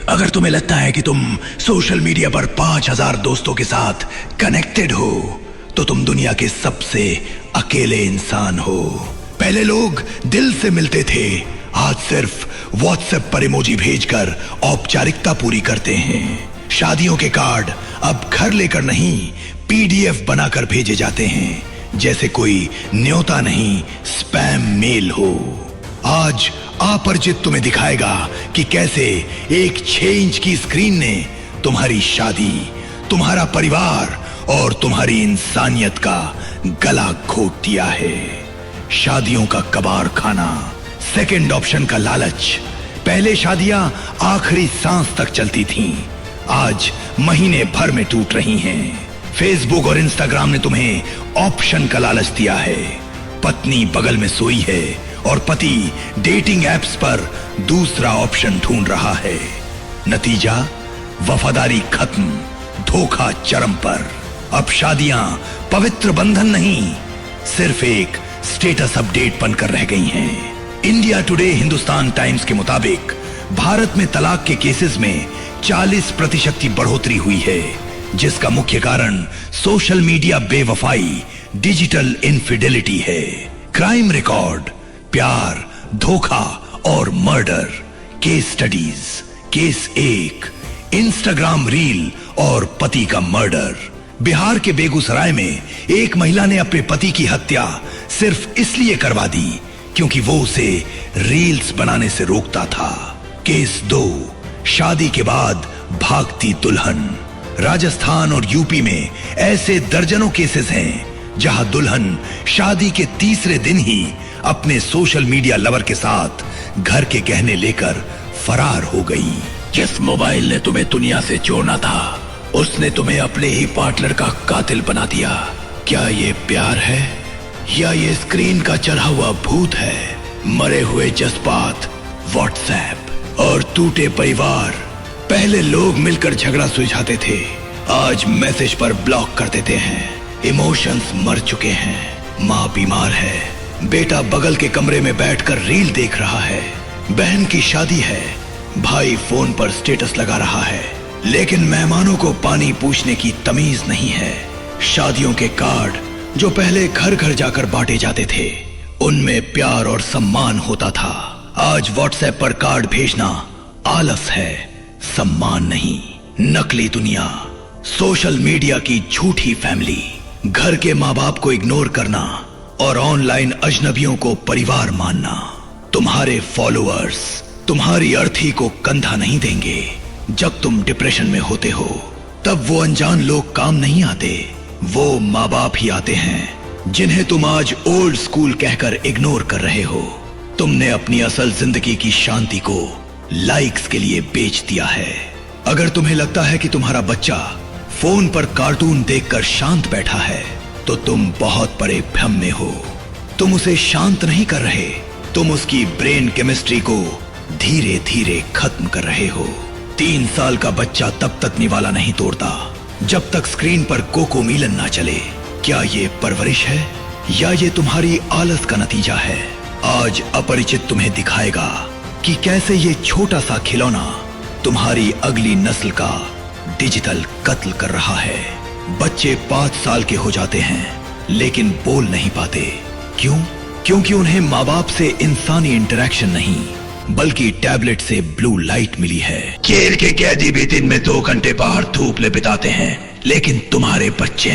अगर तुम्हें लगता है कि तुम सोशल मीडिया पर 5000 दोस्तों के साथ कनेक्टेड हो तो तुम दुनिया के सबसे अकेले इंसान हो। पहले लोग दिल से मिलते थे, आज सिर्फ व्हाट्सएप पर इमोजी भेजकर औपचारिकता पूरी करते हैं। शादियों के कार्ड अब घर लेकर नहीं पीडीएफ बनाकर भेजे जाते हैं, जैसे कोई न्योता नहीं स्पैम मेल हो। आज अपरिचित तुम्हें दिखाएगा कि कैसे एक 6 इंच की स्क्रीन ने तुम्हारी शादी, तुम्हारा परिवार और तुम्हारी इंसानियत का गला घोट दिया है। शादियों का कबाड़ खाना, सेकंड ऑप्शन का लालच। पहले शादियां आखिरी सांस तक चलती थीं, आज महीने भर में टूट रही हैं। फेसबुक और इंस्टाग्राम ने तुम्हें ऑप्शन का लालच दिया है। पत्नी बगल में सोई है और पति डेटिंग एप्स पर दूसरा ऑप्शन ढूंढ रहा है। नतीजा वफादारी खत्म, धोखा चरम पर। अब शादियां पवित्र बंधन नहीं, सिर्फ एक स्टेटस अपडेट बनकर रह गई हैं। इंडिया टुडे हिंदुस्तान टाइम्स के मुताबिक भारत में तलाक के केसेस में 40% की बढ़ोतरी हुई है, जिसका मुख्य कारण सोशल मीडिया बेवफाई, डिजिटल इनफिडेलिटी है। क्राइम रिकॉर्ड, प्यार, धोखा और murder. Case studies. Case 1, Instagram reel और पति का मर्डर। बिहार के बेगूसराय में एक महिला ने अपने पति की हत्या सिर्फ इसलिए करवा दी क्योंकि वो उसे रील्स बनाने से रोकता था। केस 2, शादी के बाद भागती दुल्हन। राजस्थान और यूपी में ऐसे दर्जनों केसेस हैं जहां दुल्हन शादी के तीसरे दिन ही अपने सोशल मीडिया लवर के साथ घर के गहने लेकर फरार हो गई। जिस मोबाइल ने तुम्हें दुनिया से जोड़ना था, उसने तुम्हें अपने ही पार्टनर का कातिल बना दिया। क्या ये प्यार है या ये स्क्रीन का चढ़ा हुआ भूत है? मरे हुए जज्बात, व्हाट्सएप और टूटे परिवार। पहले लोग मिलकर झगड़ा सुलझाते थे, आज मैसेज पर ब्लॉक कर देते हैं। इमोशंस मर चुके हैं। माँ बीमार है, बेटा बगल के कमरे में बैठकर रील देख रहा है। बहन की शादी है, भाई फोन पर स्टेटस लगा रहा है, लेकिन मेहमानों को पानी पूछने की तमीज नहीं है। शादियों के कार्ड जो पहले घर घर जाकर बांटे जाते थे, उनमें प्यार और सम्मान होता था। आज व्हाट्सएप पर कार्ड भेजना आलस है, सम्मान नहीं। नकली दुनिया, सोशल मीडिया की झूठी फैमिली, घर के माँ बाप को इग्नोर करना और ऑनलाइन अजनबियों को परिवार मानना। तुम्हारे फॉलोअर्स तुम्हारी अर्थी को कंधा नहीं देंगे। जब तुम डिप्रेशन में होते हो तब वो अनजान लोग काम नहीं आते, वो माँ बाप ही आते हैं जिन्हें तुम आज ओल्ड स्कूल कहकर इग्नोर कर रहे हो। तुमने अपनी असल जिंदगी की शांति को लाइक्स के लिए बेच दिया है। अगर तुम्हें लगता है कि तुम्हारा बच्चा फोन पर कार्टून देखकर शांत बैठा है तो तुम बहुत बड़े भ्रम में हो। तुम उसे शांत नहीं कर रहे, तुम उसकी ब्रेन केमिस्ट्री को धीरे धीरे खत्म कर रहे हो। 3 साल का बच्चा तब तक निवाला नहीं तोड़ता जब तक स्क्रीन पर कोको मिलन ना चले। क्या ये परवरिश है या ये तुम्हारी आलस का नतीजा है? आज अपरिचित तुम्हें दिखाएगा कि कैसे ये छोटा सा खिलौना तुम्हारी अगली नस्ल का डिजिटल कत्ल कर रहा है। बच्चे 5 साल के हो जाते हैं लेकिन बोल नहीं पाते। क्यों? क्योंकि उन्हें माँ बाप से इंसानी इंटरेक्शन नहीं बल्कि टैबलेट से ब्लू लाइट मिली है। जेल के कैदी भी दिन में 2 घंटे बाहर धूप ले बिताते हैं, लेकिन तुम्हारे बच्चे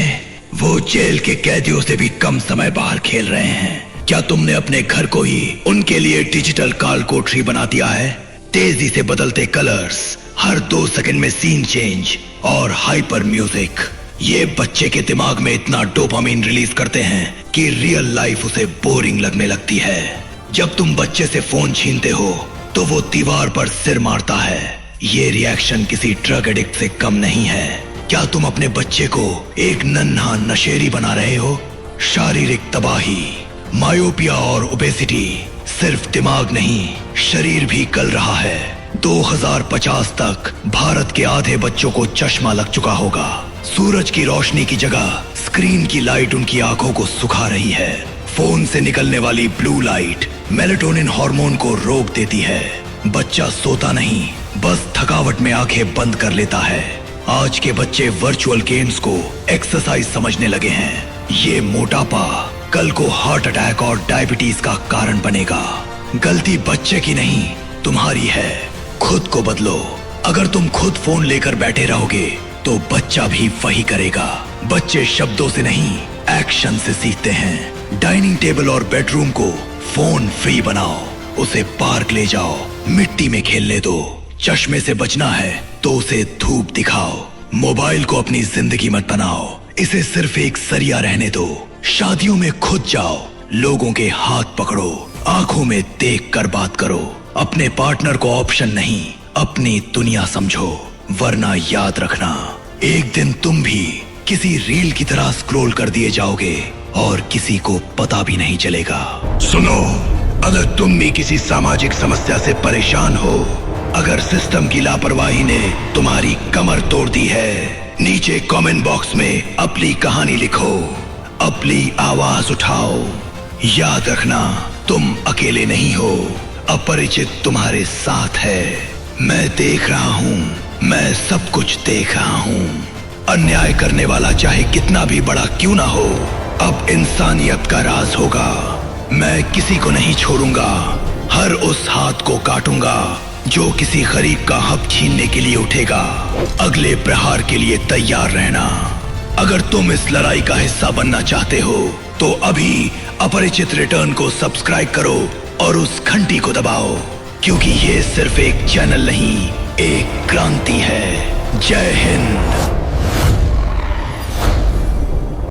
वो जेल के कैदियों से भी कम समय बाहर खेल रहे हैं। क्या तुमने अपने घर को ही उनके लिए डिजिटल काल कोठरी बना दिया है? तेजी से बदलते कलर्स, हर 2 सेकंड में सीन चेंज और हाइपर म्यूजिक, ये बच्चे के दिमाग में इतना डोपामिन रिलीज करते हैं कि रियल लाइफ उसे बोरिंग लगने लगती है। जब तुम बच्चे से फोन छीनते हो तो वो दीवार पर सिर मारता है। ये रिएक्शन किसी ड्रग एडिक्ट से कम नहीं है। क्या तुम अपने बच्चे को एक नन्हा नशेरी बना रहे हो? शारीरिक तबाही, मायोपिया और ओबेसिटी, सिर्फ दिमाग नहीं शरीर भी गल रहा है। 2050 तक भारत के आधे बच्चों को चश्मा लग चुका होगा। सूरज की रोशनी की जगह स्क्रीन की लाइट उनकी आंखों को सुखा रही है। फोन से निकलने वाली ब्लू लाइट मेलेटोनिन हार्मोन को रोक देती है। बच्चा सोता नहीं, बस थकावट में आंखें बंद कर लेता है। आज के बच्चे वर्चुअल गेम्स को एक्सरसाइज समझने लगे हैं। ये मोटापा कल को हार्ट अटैक और डायबिटीज का कारण बनेगा। गलती बच्चे की नहीं, तुम्हारी है। खुद को बदलो। अगर तुम खुद फोन लेकर बैठे रहोगे तो बच्चा भी वही करेगा। बच्चे शब्दों से नहीं, एक्शन से सीखते हैं। डाइनिंग टेबल और बेडरूम को फोन फ्री बनाओ। उसे पार्क ले जाओ, मिट्टी में खेलने दो। चश्मे से बचना है तो उसे धूप दिखाओ। मोबाइल को अपनी जिंदगी मत बनाओ, इसे सिर्फ एक जरिया रहने दो। शादियों में खुद जाओ, लोगों के हाथ पकड़ो, आंखों में देख कर बात करो। अपने पार्टनर को ऑप्शन नहीं, अपनी दुनिया समझो। वरना याद रखना, एक दिन तुम भी किसी रील की तरह स्क्रॉल कर दिए जाओगे और किसी को पता भी नहीं चलेगा। सुनो, अगर तुम भी किसी सामाजिक समस्या से परेशान हो, अगर सिस्टम की लापरवाही ने तुम्हारी कमर तोड़ दी है, नीचे कमेंट बॉक्स में अपनी कहानी लिखो, अपनी आवाज उठाओ। याद रखना, तुम अकेले नहीं हो, अपरिचित तुम्हारे साथ है। मैं देख रहा हूँ, मैं सब कुछ देख रहा हूँ। अन्याय करने वाला चाहे कितना भी बड़ा क्यों ना हो, अब इंसानियत का राज होगा। मैं किसी को नहीं छोड़ूंगा, हर उस हाथ को काटूंगा जो किसी गरीब का हक छीनने के लिए उठेगा। अगले प्रहार के लिए तैयार रहना। अगर तुम इस लड़ाई का हिस्सा बनना चाहते हो तो अभी अपरिचित रिटर्न को सब्सक्राइब करो और उस घंटी को दबाओ, क्योंकि ये सिर्फ एक चैनल नहीं, एक क्रांति है। जय हिंद।